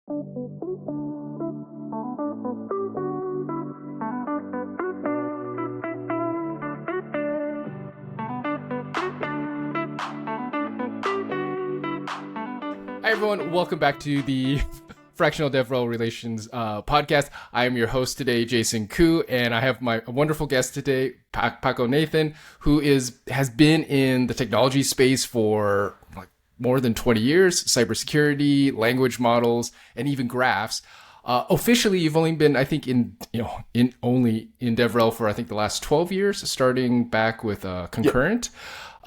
Hi, everyone. Welcome back to the Fractional DevRel Relations podcast. I am your host today, Jason Koo, and I have my wonderful guest today, Paco Nathan, who has been in the technology space for like more than 20 years, cybersecurity, language models, and even graphs. Officially, you've only been, I think, in DevRel for I think the last 12 years, starting back with Concurrent.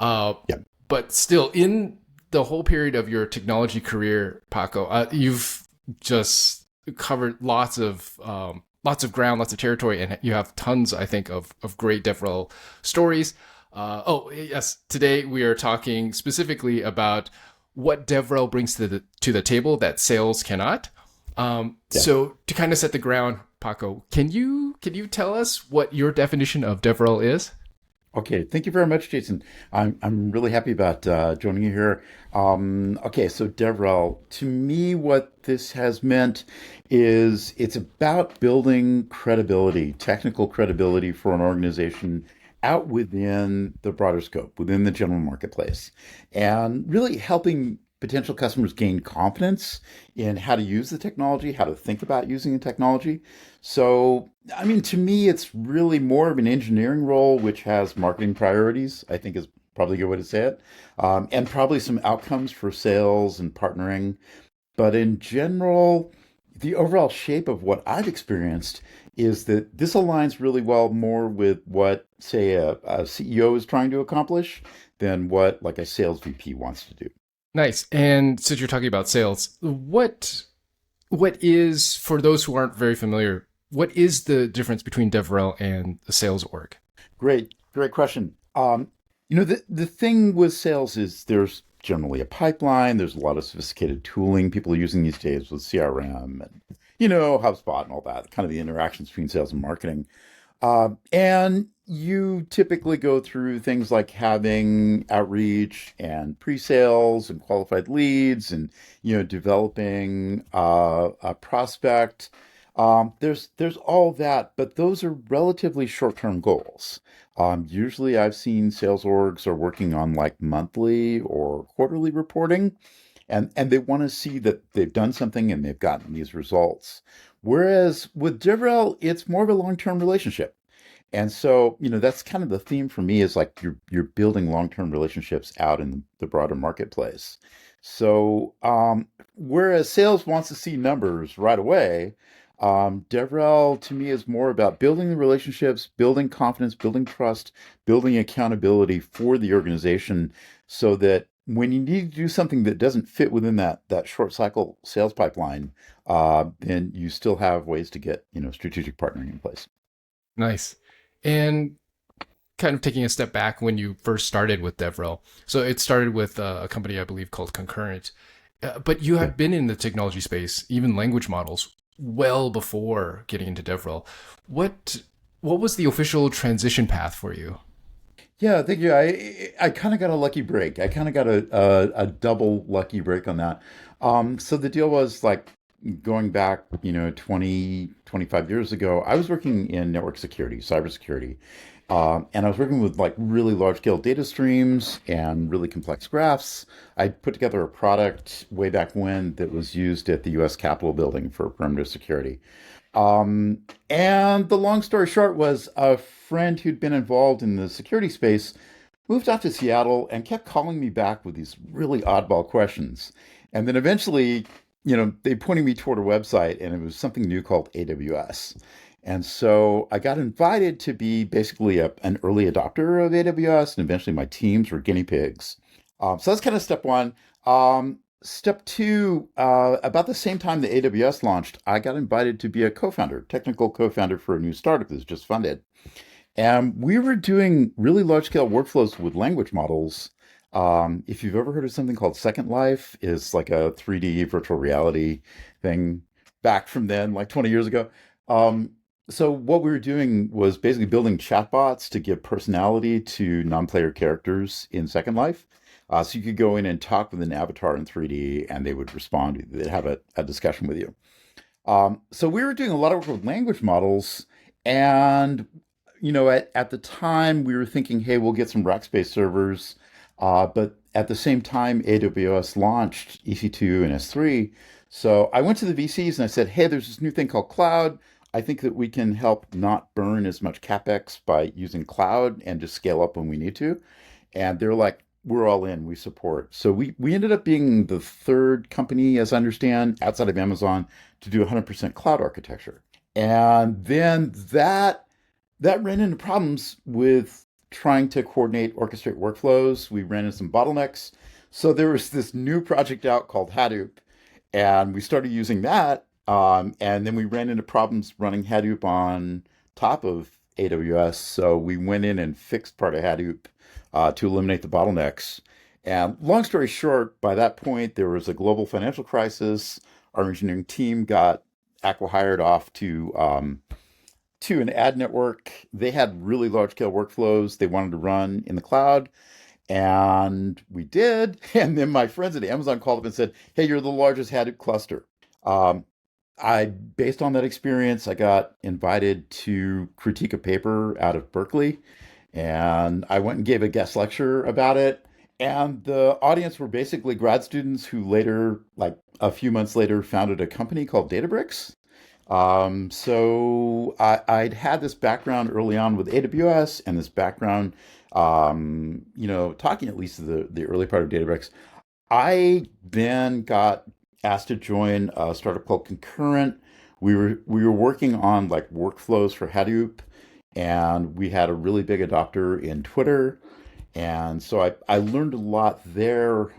Yep. But still, in the whole period of your technology career, Paco, you've just covered lots of ground, lots of territory, and you have tons, I think, of great DevRel stories. Yes, today we are talking specifically about what DevRel brings to the table that sales cannot. So to kind of set the ground, Paco, can you tell us what your definition of DevRel is? Okay, thank you very much, Jason. I'm really happy about joining you here. So DevRel, to me, what this has meant is it's about building credibility, technical credibility for an organization out within the broader scope, within the general marketplace, and really helping potential customers gain confidence in how to use the technology, how to think about using the technology. So, I mean, to me, it's really more of an engineering role, which has marketing priorities, I think is probably a good way to say it, and probably some outcomes for sales and partnering. But in general, the overall shape of what I've experienced is that this aligns really well more with what, say, a CEO is trying to accomplish than what like a sales VP wants to do. Nice. And since you're talking about sales, what is, for those who aren't very familiar, what is the difference between DevRel and the sales org? Great question. The thing with sales is there's generally a pipeline. There's a lot of sophisticated tooling people are using these days with CRM and, HubSpot and all that, kind of the interactions between sales and marketing. And you typically go through things like having outreach and pre-sales and qualified leads and, developing a prospect. There's all that, but those are relatively short-term goals. Usually I've seen sales orgs are working on like monthly or quarterly reporting, and they want to see that they've done something and they've gotten these results. Whereas with DevRel, it's more of a long-term relationship. And so, that's kind of the theme for me is like you're building long-term relationships out in the broader marketplace. So, whereas sales wants to see numbers right away, DevRel to me is more about building the relationships, building confidence, building trust, building accountability for the organization so that when you need to do something that doesn't fit within that short cycle sales pipeline, then you still have ways to get, strategic partnering in place. Nice. And kind of taking a step back when you first started with DevRel. So it started with a company, I believe, called Concurrent. But you have been in the technology space, even language models, well before getting into DevRel. What was the official transition path for you? Yeah, thank you. I kind of got a lucky break. I kind of got a double lucky break on that. So the deal was like going back, 25 years ago, I was working in network security, cybersecurity. And I was working with like really large scale data streams and really complex graphs. I put together a product way back when that was used at the US Capitol building for perimeter security. And the long story short was a friend who'd been involved in the security space moved off to Seattle and kept calling me back with these really oddball questions. And then eventually, they pointed me toward a website and it was something new called AWS. And so I got invited to be basically an early adopter of AWS, and eventually my teams were guinea pigs. So that's kind of step one. Step two, about the same time the AWS launched, I got invited to be a technical co-founder for a new startup that was just funded. And we were doing really large scale workflows with language models. If you've ever heard of something called Second Life, is like a 3D virtual reality thing back from then, like 20 years ago. So what we were doing was basically building chatbots to give personality to non-player characters in Second Life. So you could go in and talk with an avatar in 3D, and they would respond. They'd have a discussion with you. So we were doing a lot of work with language models, and at the time we were thinking, hey, we'll get some Rackspace servers, but at the same time, AWS launched EC2 and S3. So I went to the VCs and I said, hey, there's this new thing called cloud. I think that we can help not burn as much capex by using cloud and just scale up when we need to. And they're like, we're all in, we support. So we ended up being the third company, as I understand, outside of Amazon to do 100% cloud architecture. And then that ran into problems with trying to coordinate, orchestrate workflows. We ran into some bottlenecks. So there was this new project out called Hadoop, and we started using that. And then we ran into problems running Hadoop on top of AWS. So we went in and fixed part of Hadoop to eliminate the bottlenecks. And long story short, by that point, there was a global financial crisis. Our engineering team got acqui-hired off to an ad network. They had really large scale workflows they wanted to run in the cloud. And we did. And then my friends at Amazon called up and said, hey, you're the largest Hadoop cluster. Um, Based on that experience, I got invited to critique a paper out of Berkeley, and I went and gave a guest lecture about it. And the audience were basically grad students who later, like a few months later, founded a company called Databricks. I'd had this background early on with AWS and this background, talking at least to the early part of Databricks. I then got asked to join a startup called Concurrent. We were working on like workflows for Hadoop, and we had a really big adopter in Twitter. And so I learned a lot there,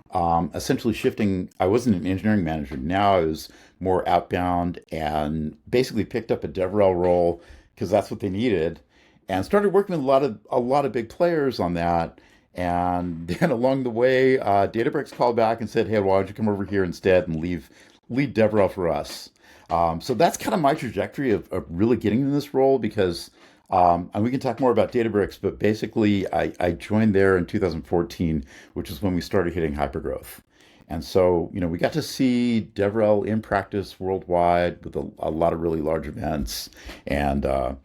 essentially shifting. I wasn't an engineering manager. Now I was more outbound and basically picked up a DevRel role because that's what they needed, and started working with a lot of big players on that. And then along the way, Databricks called back and said, "Hey, why don't you come over here instead and lead DevRel for us?" So that's kind of my trajectory of really getting in this role because, and we can talk more about Databricks, but basically I joined there in 2014, which is when we started hitting hypergrowth. And so, we got to see DevRel in practice worldwide with a lot of really large events and, a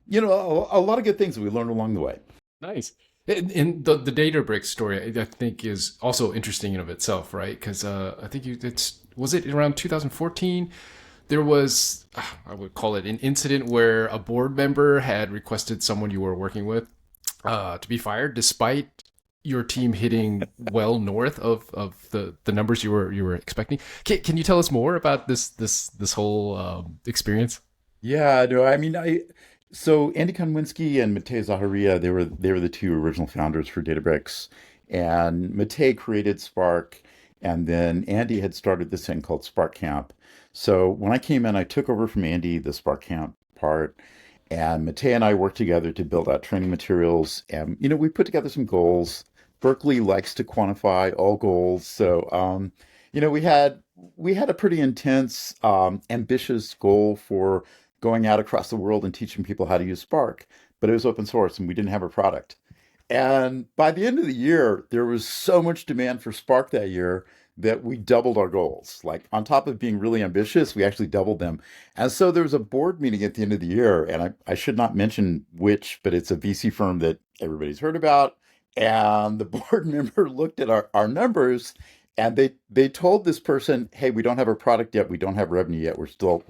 lot of good things that we learned along the way. Nice. And the Databricks story, I think, is also interesting in of itself, right? Because I think was it around 2014? There was, I would call it an incident where a board member had requested someone you were working with to be fired, despite your team hitting well north of the numbers you were expecting. Can you tell us more about this whole experience? Yeah, no, I mean, so Andy Konwinski and Matej Zaharia, they were the two original founders for Databricks, and Matej created Spark, and then Andy had started this thing called Spark Camp. So when I came in, I took over from Andy the Spark Camp part, and Matej and I worked together to build out training materials, and we put together some goals. Berkeley likes to quantify all goals, so we had a pretty intense, ambitious goal for going out across the world and teaching people how to use Spark, but it was open source and we didn't have a product. And by the end of the year, there was so much demand for Spark that year that we doubled our goals. Like on top of being really ambitious, we actually doubled them. And so there was a board meeting at the end of the year, and I should not mention which, but it's a VC firm that everybody's heard about. And the board member looked at our numbers, and they told this person, hey, we don't have a product yet, we don't have revenue yet, we're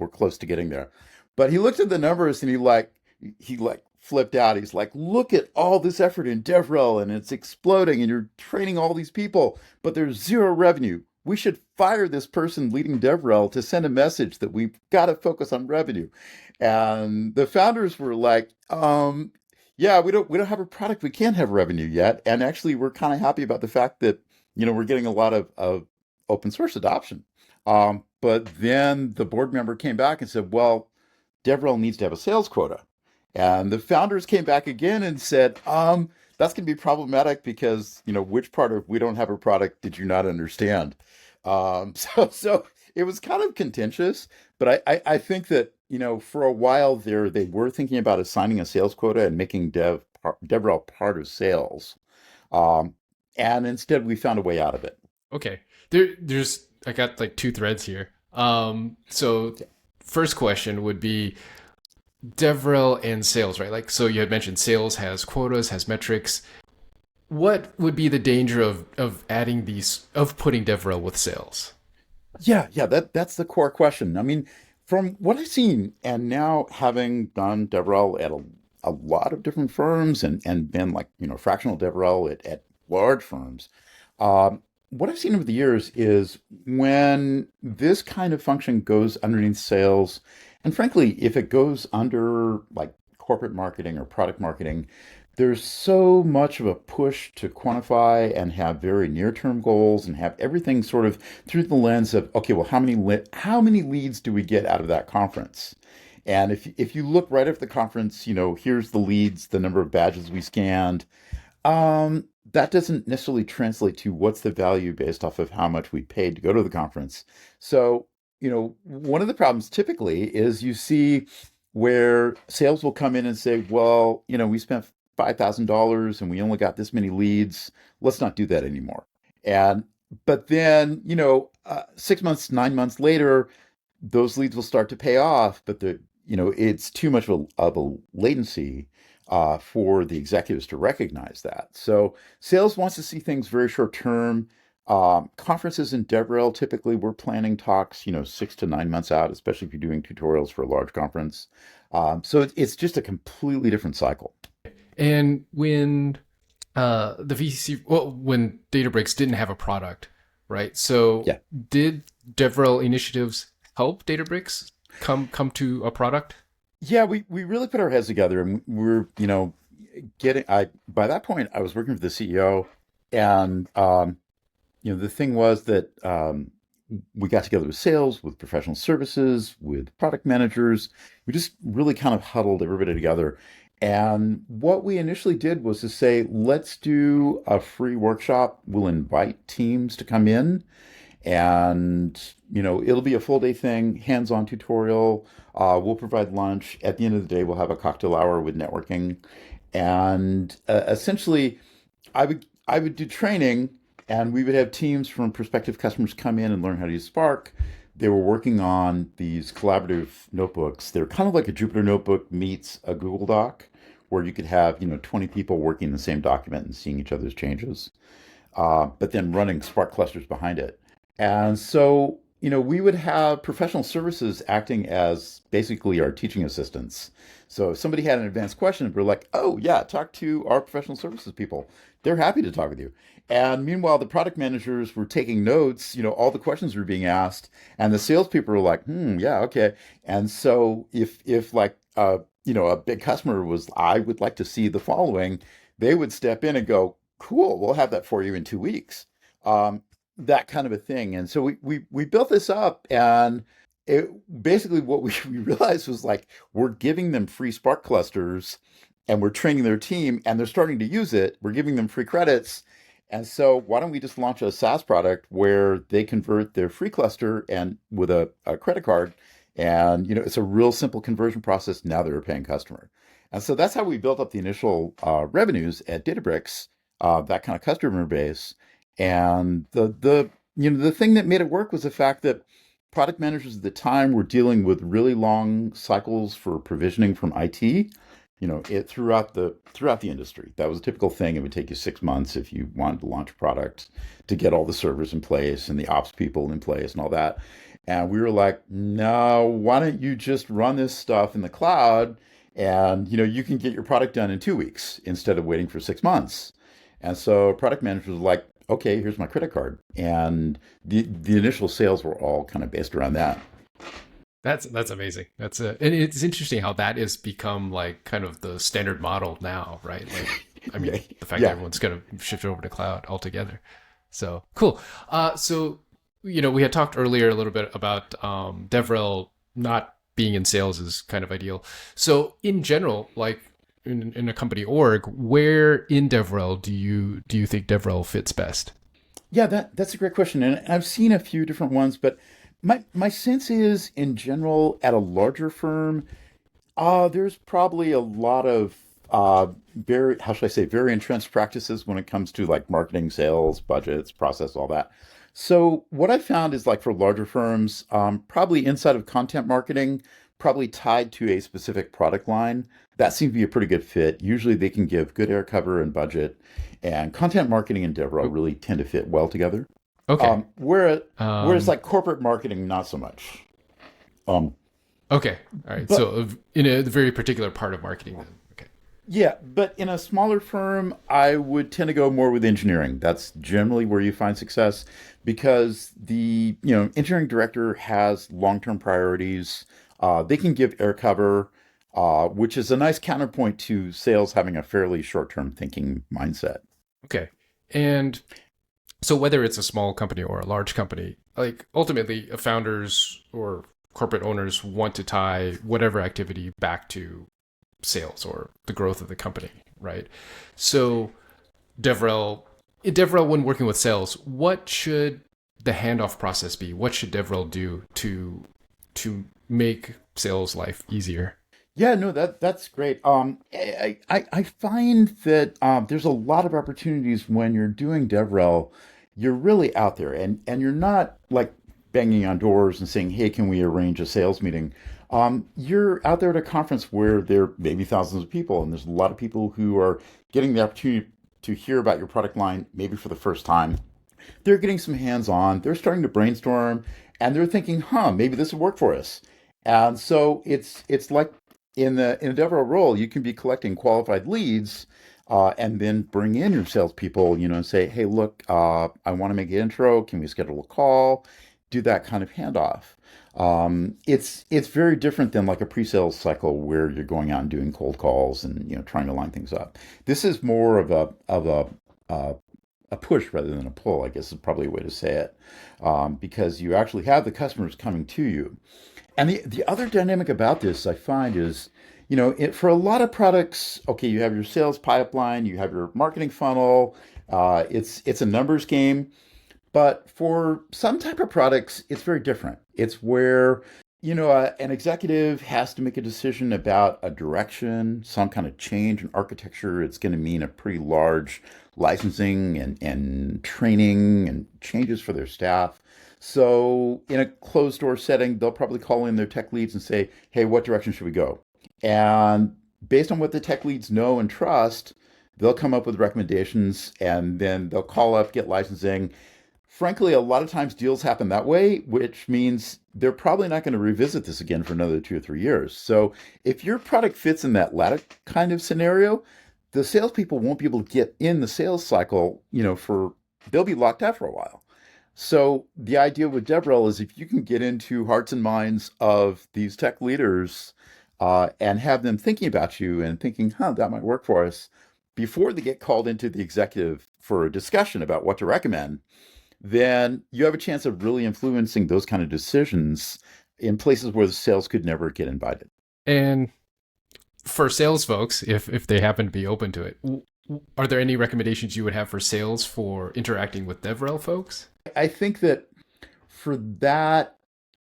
close to getting there. But he looked at the numbers and he flipped out. He's like, look at all this effort in DevRel and it's exploding and you're training all these people, but there's zero revenue. We should fire this person leading DevRel to send a message that we've got to focus on revenue. And the founders were like, yeah, we don't have a product. We can't have revenue yet. And actually, we're kind of happy about the fact that we're getting a lot of open source adoption. But then the board member came back and said, well, DevRel needs to have a sales quota. And the founders came back again and said, that's going to be problematic because, which part of we don't have a product did you not understand? So it was kind of contentious, but I think that, for a while there, they were thinking about assigning a sales quota and making DevRel part of sales. Um, And instead, we found a way out of it. Okay. There's I got like two threads here. So first question would be DevRel and sales, right? Like, so you had mentioned sales has quotas, has metrics. What would be the danger of adding these, of putting DevRel with sales? Yeah, that's the core question. I mean, from what I've seen, and now having done DevRel at a lot of different firms and been like, fractional DevRel at large firms, what I've seen over the years is when this kind of function goes underneath sales, and frankly, if it goes under like corporate marketing or product marketing, there's so much of a push to quantify and have very near-term goals and have everything sort of through the lens of, okay, well, how many leads do we get out of that conference? And if you look right after the conference, here's the leads, the number of badges we scanned. That doesn't necessarily translate to what's the value based off of how much we paid to go to the conference. So, one of the problems typically is you see where sales will come in and say, well, we spent $5,000 and we only got this many leads. Let's not do that anymore. And but then, 6 months, 9 months later, those leads will start to pay off, but it's too much of a latency for the executives to recognize that. So sales wants to see things very short term. Conferences in DevRel, typically we're planning talks, 6 to 9 months out, especially if you're doing tutorials for a large conference. So it's just a completely different cycle. And when the VCC, well, when Databricks didn't have a product, right? So Yeah. did DevRel initiatives help Databricks come to a product? Yeah, we really put our heads together and we're, by that point I was working for the CEO and the thing was that we got together with sales, with professional services, with product managers. We just really kind of huddled everybody together. And what we initially did was to say, let's do a free workshop. We'll invite teams to come in and it'll be a full day thing, hands-on tutorial. We'll provide lunch. At the end of the day, we'll have a cocktail hour with networking, and essentially, I would do training, and we would have teams from prospective customers come in and learn how to use Spark. They were working on these collaborative notebooks. They're kind of like a Jupyter notebook meets a Google Doc, where you could have 20 people working the same document and seeing each other's changes, but then running Spark clusters behind it. And so, we would have professional services acting as basically our teaching assistants. So if somebody had an advanced question, we're like, oh, yeah, talk to our professional services people. They're happy to talk with you. And meanwhile, the product managers were taking notes, all the questions were being asked, and the salespeople were like, yeah, okay. And so if like, a big customer was, I would like to see the following, they would step in and go, cool, we'll have that for you in 2 weeks. That kind of a thing. And so we built this up and it basically what we realized was like we're giving them free Spark clusters and we're training their team and they're starting to use it. We're giving them free credits. And so why don't we just launch a SaaS product where they convert their free cluster and with a credit card and it's a real simple conversion process. Now they're a paying customer. And so that's how we built up the initial revenues at Databricks, that kind of customer base. And the thing that made it work was the fact that product managers at the time were dealing with really long cycles for provisioning from IT. It throughout the industry. That was a typical thing. It would take you 6 months if you wanted to launch a product to get all the servers in place and the ops people in place and all that. And we were like, no, why don't you just run this stuff in the cloud and you can get your product done in 2 weeks instead of waiting for 6 months. And so product managers were like, okay, here's my credit card. And the initial sales were all kind of based around that. That's amazing. And it's interesting how that has become like kind of the standard model now, right? Like, I mean, the fact that Yeah. everyone's going to shift over to cloud altogether. So cool. So we had talked earlier a little bit about DevRel not being in sales is kind of ideal. So in general, like in a company org, where in DevRel do you think DevRel fits best? Yeah, that's a great question. And I've seen a few different ones, but my sense is in general at a larger firm, there's probably a lot of very, how should I say, very entrenched practices when it comes to like marketing, sales, budgets, process, all that. So what I found is like for larger firms, probably inside of content marketing, probably tied to a specific product line, that seems to be a pretty good fit. Usually they can give good air cover and budget, and content marketing and DevRel O- really tend to fit well together. Okay. Whereas Um, like corporate marketing, not so much. Um, okay. All right. but So in a very particular part of marketing then. Okay. Yeah, but in a smaller firm, I would tend to go more with engineering. That's generally where you find success because the, engineering director has long-term priorities. They can give air cover, which is a nice counterpoint to sales having a fairly short-term thinking mindset. Okay. And so whether it's a small company or a large company, like ultimately founders or corporate owners want to tie whatever activity back to sales or the growth of the company, right? So DevRel, DevRel when working with sales, what should the handoff process be? What should DevRel do to make sales life easier? Yeah, no, that's great. I find that there's a lot of opportunities when you're doing DevRel. You're really out there, and you're not like banging on doors and saying, "Hey, can we arrange a sales meeting?" You're out there at a conference where there may be thousands of people, and there's a lot of people who are getting the opportunity to hear about your product line, maybe for the first time. They're getting some hands-on. They're starting to brainstorm, and they're thinking, "Huh, maybe this will work for us." And so it's like in a DevRel role, you can be collecting qualified leads, and then bring in your salespeople, and say, "Hey, look, I want to make an intro. Can we schedule a call?" Do that kind of handoff. It's very different than like a pre-sales cycle where you're going out and doing cold calls and trying to line things up. This is more of uh, a push rather than a pull, I guess is probably a way to say it, because you actually have the customers coming to you. And the other dynamic about this I find is, for a lot of products, okay, you have your sales pipeline, you have your marketing funnel, it's a numbers game. But for some type of products, it's very different. It's where, an executive has to make a decision about a direction, some kind of change in architecture. It's going to mean a pretty large licensing and training and changes for their staff. So in a closed door setting, they'll probably call in their tech leads and say, "Hey, what direction should we go?" And based on what the tech leads know and trust, they'll come up with recommendations and then they'll call up, get licensing. Frankly, a lot of times deals happen that way, which means they're probably not going to revisit this again for another 2 or 3 years. So if your product fits in that latter kind of scenario, the salespeople won't be able to get in the sales cycle, they'll be locked out for a while. So the idea with DevRel is if you can get into hearts and minds of these tech leaders, and have them thinking about you and thinking, "Huh, that might work for us," before they get called into the executive for a discussion about what to recommend, then you have a chance of really influencing those kind of decisions in places where the sales could never get invited. And for sales folks, if they happen to be open to it, are there any recommendations you would have for sales for interacting with DevRel folks? I think that for that,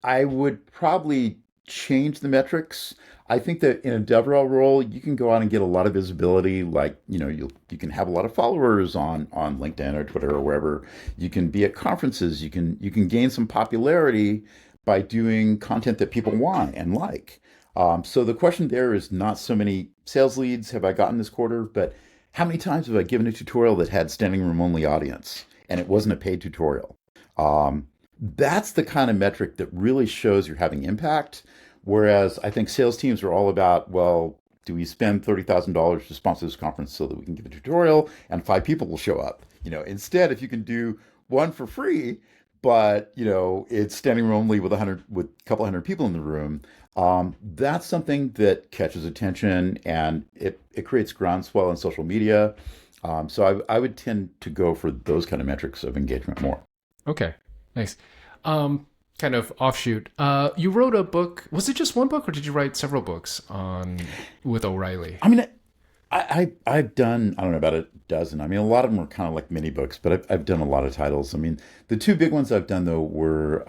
I would probably change the metrics. I think that in a DevRel role, you can go out and get a lot of visibility. Like, you can have a lot of followers on LinkedIn or Twitter or wherever. You can be at conferences. You can gain some popularity by doing content that people want and like. So the question there is not so many sales leads have I gotten this quarter, but how many times have I given a tutorial that had standing room only audience and it wasn't a paid tutorial? That's the kind of metric that really shows you're having impact. Whereas I think sales teams are all about, well, do we spend $30,000 to sponsor this conference so that we can give a tutorial and 5 people will show up? Instead, if you can do one for free, but it's standing room only with a couple hundred people in the room, that's something that catches attention and it creates groundswell on social media. So I would tend to go for those kind of metrics of engagement more. Okay, nice. Kind of offshoot. You wrote a book. Was it just one book, or did you write several books on with O'Reilly? I mean, I've done, I don't know, about a dozen. I mean, a lot of them are kind of like mini books, but I've done a lot of titles. I mean, the two big ones I've done though were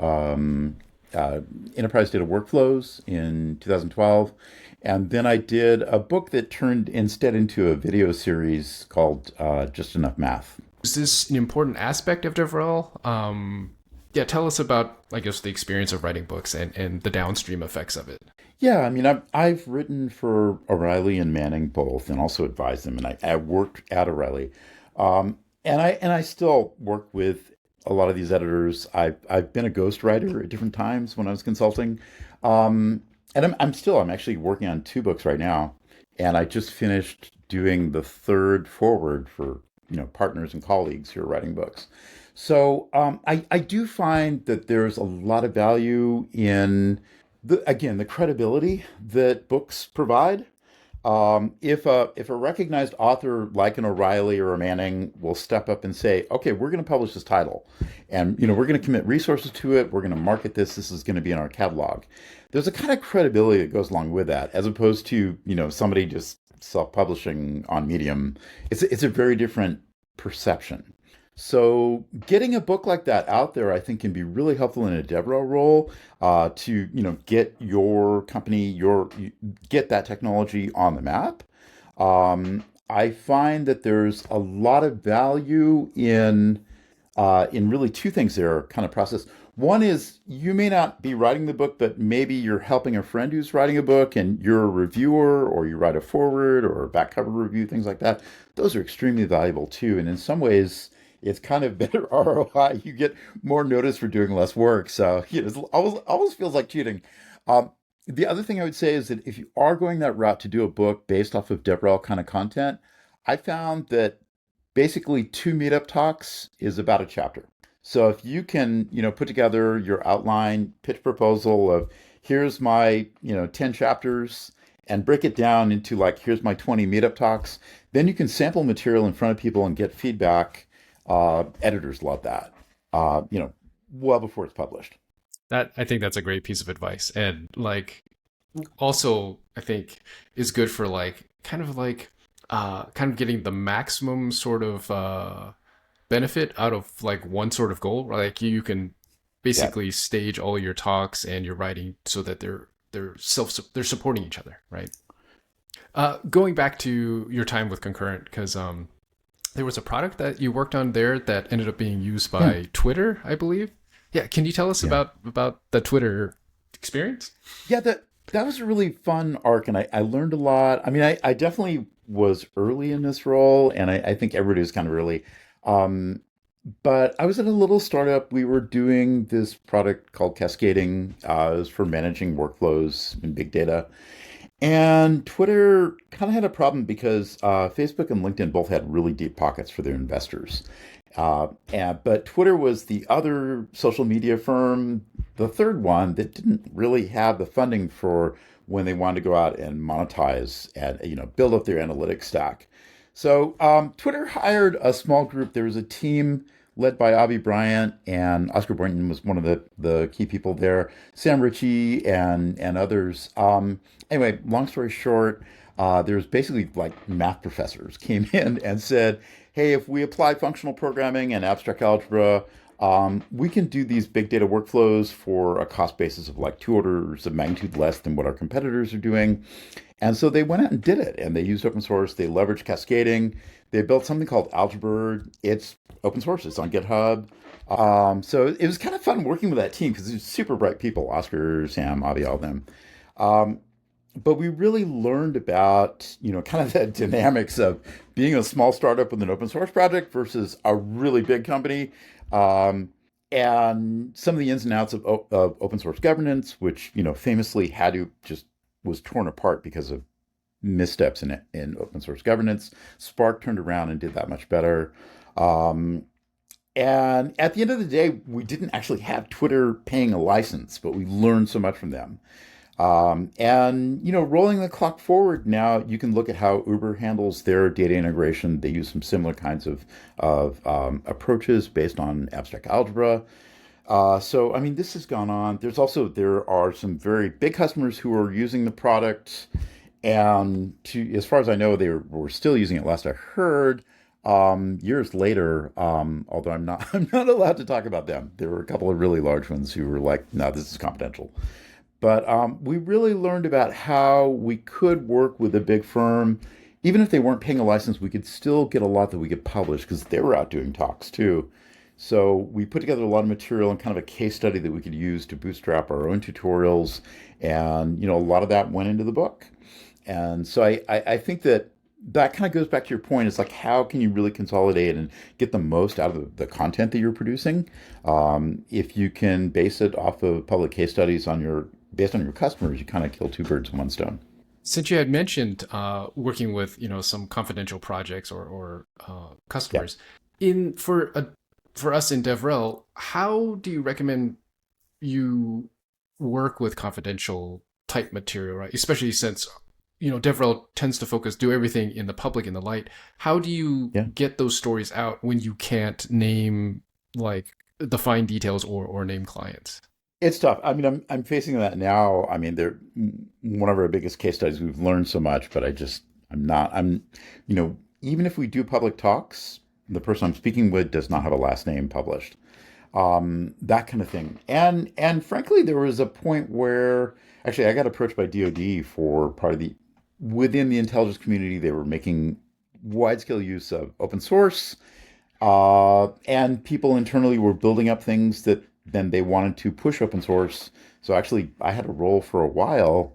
uh, enterprise data workflows in 2012. And then I did a book that turned instead into a video series called Just Enough Math. Is this an important aspect of DevRel? Yeah, tell us about, I guess, the experience of writing books and the downstream effects of it. Yeah, I mean, I've written for O'Reilly and Manning both, and also advised them. And I worked at O'Reilly, and I still work with a lot of these editors. I've been a ghostwriter at different times when I was consulting, and I'm actually working on two books right now, and I just finished doing the third forward for partners and colleagues who are writing books. So I do find that there's a lot of value in the credibility that books provide. If a recognized author like an O'Reilly or a Manning will step up and say, "Okay, we're going to publish this title, and we're going to commit resources to it. We're going to market this. This is going to be in our catalog." There's a kind of credibility that goes along with that, as opposed to somebody just self-publishing on Medium. It's a very different perception. So getting a book like that out there, I think, can be really helpful in a DevRel role to get your company, get that technology on the map. I find that there's a lot of value in really two things there, kind of process. One is you may not be writing the book, but maybe you're helping a friend who's writing a book and you're a reviewer, or you write a forward or a back cover review, things like that. Those are extremely valuable too. And in some ways, it's kind of better ROI. You get more notice for doing less work. So, it always feels like cheating. Um, the other thing I would say is that if you are going that route to do a book based off of DevRel kind of content, I found that basically two meetup talks is about a chapter. So if you can, put together your outline, pitch proposal of here's my, 10 chapters, and break it down into like here's my 20 meetup talks, then you can sample material in front of people and get feedback. Editors love that. Well before it's published. That I think that's a great piece of advice, and like also I think is good for like kind of getting the maximum sort of benefit out of like one sort of goal. Like you can Yeah. basically stage all your talks and your writing so that they're supporting each other, right? Going back to your time with Concurrent, because there was a product that you worked on there that ended up being used Yeah. by Twitter, I believe. Yeah, can you tell us Yeah. about the Twitter experience? Yeah, that was a really fun arc, and I learned a lot. I mean, I definitely was early in this role, and I think everybody was kind of early. Um, but I was at a little startup. We were doing this product called Cascading. It was for managing workflows in big data. And Twitter kind of had a problem because Facebook and LinkedIn both had really deep pockets for their investors. But Twitter was the other social media firm, the third one that didn't really have the funding for when they wanted to go out and monetize and build up their analytics stack. So Twitter hired a small group. There was a team led by Avi Bryant, and Oscar Boynton was one of the key people there, Sam Ritchie and others. Anyway, long story short, there's basically like math professors came in and said, hey, if we apply functional programming and abstract algebra, we can do these big data workflows for a cost basis of like two orders of magnitude less than what our competitors are doing. And so they went out and did it, and they used open source. They leveraged cascading. They built something called Algebird. It's open source. It's on GitHub. So it was kind of fun working with that team because they're super bright people, Oscar, Sam, Avi, all of them. Um, but we really learned about, kind of the dynamics of being a small startup with an open source project versus a really big company. And some of the ins and outs of open source governance, which, famously Hadoop just was torn apart because of missteps in open source governance. Spark turned around and did that much better. Um, and at the end of the day, we didn't actually have Twitter paying a license, but we learned so much from them. Rolling the clock forward now, you can look at how Uber handles their data integration. They use some similar kinds of approaches based on abstract algebra. So, I mean, this has gone on. There are some very big customers who are using the product, and as far as I know, were still using it last I heard. Years later, although I'm not allowed to talk about them. There were a couple of really large ones who were like, "No, this is confidential." But we really learned about how we could work with a big firm, even if they weren't paying a license. We could still get a lot that we could publish because they were out doing talks too. So we put together a lot of material and kind of a case study that we could use to bootstrap our own tutorials, and a lot of that went into the book. And so I think that that kind of goes back to your point. It's like, how can you really consolidate and get the most out of the content that you're producing? If you can base it off of public case studies based on your customers, you kind of kill two birds with one stone. Since you had mentioned working with some confidential projects or Yeah. customers, in for us in DevRel, how do you recommend you work with confidential type material, right? Especially since DevRel tends to do everything in the public, in the light. How do you Yeah. get those stories out when you can't name like the fine details or name clients? It's tough. I mean, I'm facing that now. I mean, they're one of our biggest case studies. We've learned so much, but I'm not, even if we do public talks, the person I'm speaking with does not have a last name published. That kind of thing. And frankly, there was a point where actually I got approached by DoD for part of the within the intelligence community. They were making wide scale use of open source, and people internally were building up things that then they wanted to push open source. So actually, I had a role for a while,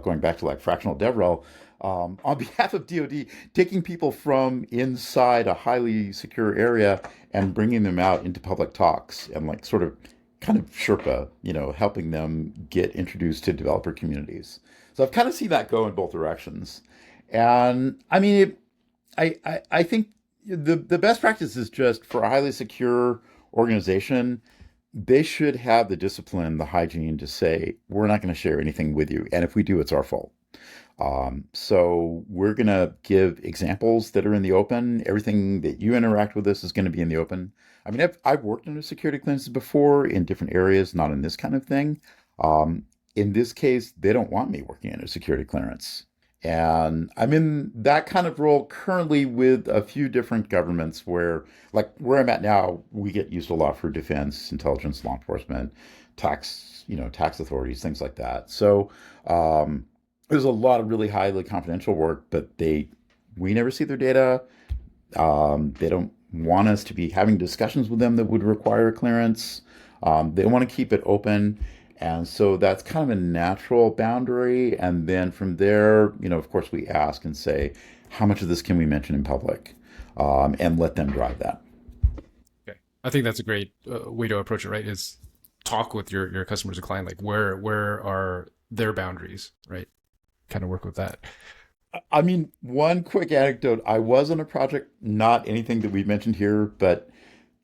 going back to like fractional DevRel, on behalf of DoD, taking people from inside a highly secure area and bringing them out into public talks and like sort of kind of Sherpa, helping them get introduced to developer communities. So I've kind of seen that go in both directions. And I mean, I think the best practice is just for a highly secure organization, they should have the discipline, the hygiene to say, we're not going to share anything with you. And if we do, it's our fault. So we're going to give examples that are in the open. Everything that you interact with us is going to be in the open. I mean, I've worked under security clearances before in different areas, not in this kind of thing. In this case, they don't want me working in a security clearance. And I'm in that kind of role currently with a few different governments like where I'm at now, we get used a lot for defense, intelligence, law enforcement, tax authorities, things like that. So there's a lot of really highly confidential work, but we never see their data. They don't want us to be having discussions with them that would require clearance. They want to keep it open. And so that's kind of a natural boundary. And then from there, of course, we ask and say, how much of this can we mention in public? And let them drive that. Okay, I think that's a great way to approach it. Right, is talk with your customers and client, like where are their boundaries, right? Kind of work with that. I mean, one quick anecdote. I was on a project, not anything that we mentioned here, but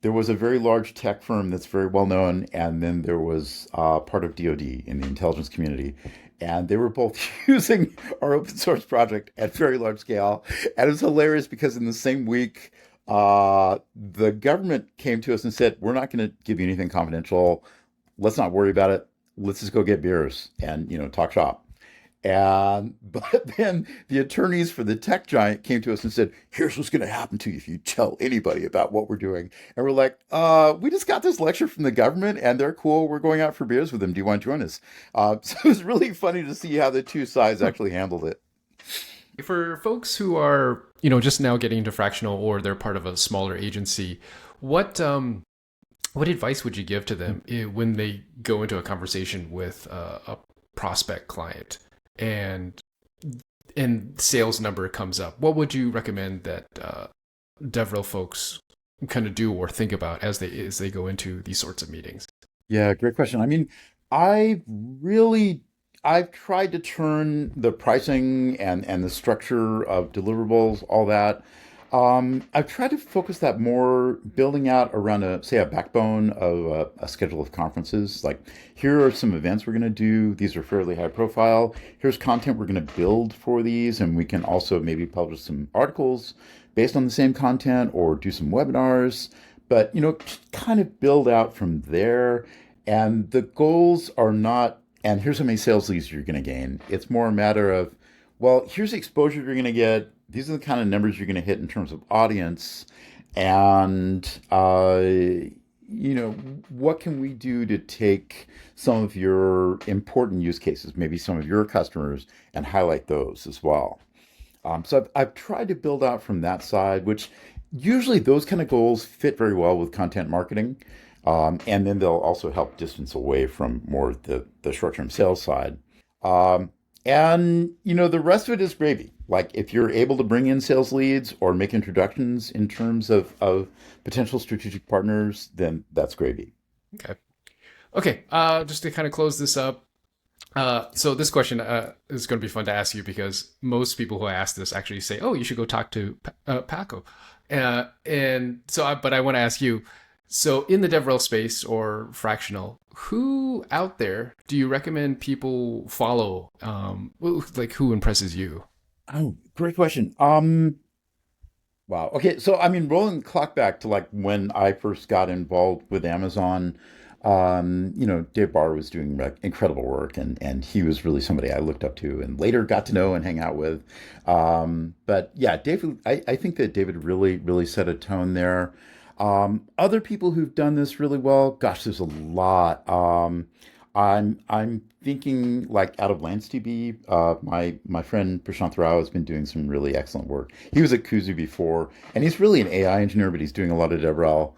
there was a very large tech firm that's very well known, and then there was part of DoD in the intelligence community, and they were both using our open source project at very large scale. And it was hilarious because in the same week, the government came to us and said, "We're not going to give you anything confidential. Let's not worry about it. Let's just go get beers and talk shop." And but then the attorneys for the tech giant came to us and said, "Here's what's going to happen to you if you tell anybody about what we're doing." And we're like, we just got this lecture from the government and they're cool. We're going out for beers with them. Do you want to join us?" So it was really funny to see how the two sides actually handled it. For folks who are just now getting into fractional or they're part of a smaller agency, what advice would you give to them when they go into a conversation with a prospect client and sales number comes up? What would you recommend that DevRel folks kind of do or think about as they go into these sorts of meetings? Yeah, great question. I mean, I've tried to turn the pricing and the structure of deliverables, all that. I've tried to focus that more building out around a backbone of a schedule of conferences. Like, here are some events we're going to do. These are fairly high profile. Here's content we're going to build for these, and we can also maybe publish some articles based on the same content or do some webinars. But kind of build out from there. And the goals are not, and here's how many sales leads you're going to gain. It's more a matter of Well, here's the exposure you're going to get. These are the kind of numbers you're going to hit in terms of audience. And, what can we do to take some of your important use cases, maybe some of your customers, and highlight those as well? So I've tried to build out from that side, which usually those kind of goals fit very well with content marketing. And then they'll also help distance away from more the short-term sales side. Um, and the rest of it is gravy. Like if you're able to bring in sales leads or make introductions in terms of potential strategic partners, then that's gravy. Okay. Okay. Just to kind of close this up. So this question is going to be fun to ask you because most people who ask this actually say, "Oh, you should go talk to Paco." But I want to ask you. So in the DevRel space or Fractional, who out there do you recommend people follow? Like who impresses you? Oh, great question. Wow. Okay. So, I mean, rolling the clock back to like when I first got involved with Amazon, Dave Barr was doing incredible work, and he was really somebody I looked up to and later got to know and hang out with. But yeah, David, I think that David really, really set a tone there. Other people who've done this really well, gosh, there's a lot. I'm thinking like out of LanceDB, my friend Prashant Rao has been doing some really excellent work. He was at Kuzu before, and he's really an AI engineer, but he's doing a lot of DevRel.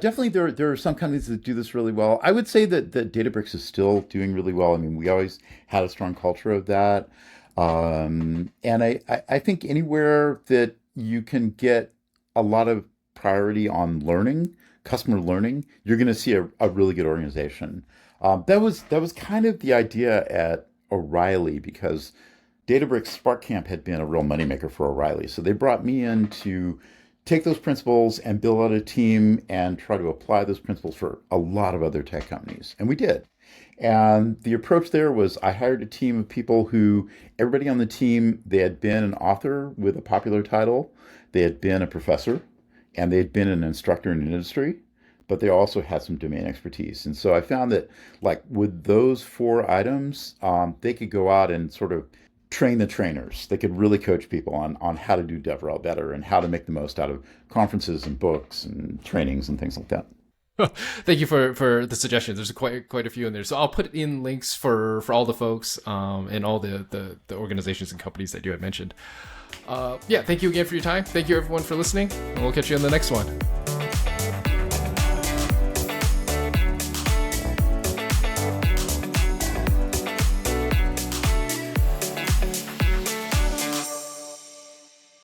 Definitely, there are some companies that do this really well. I would say that Databricks is still doing really well. I mean, we always had a strong culture of that, and I think anywhere that you can get a lot of priority on learning, customer learning, you're going to see a really good organization. That was kind of the idea at O'Reilly because Databricks Spark Camp had been a real moneymaker for O'Reilly. So they brought me in to take those principles and build out a team and try to apply those principles for a lot of other tech companies. And we did. And the approach there was I hired a team of people who, everybody on the team, they had been an author with a popular title, they had been a professor, and they had been an instructor in an industry, but they also had some domain expertise. And so I found that, like with those four items, they could go out and sort of train the trainers. They could really coach people on how to do DevRel better and how to make the most out of conferences and books and trainings and things like that. Thank you for the suggestions. There's quite a few in there. So I'll put in links for all the folks and all the organizations and companies that you had mentioned. Yeah, thank you again for your time. Thank you everyone for listening, and we'll catch you on the next one.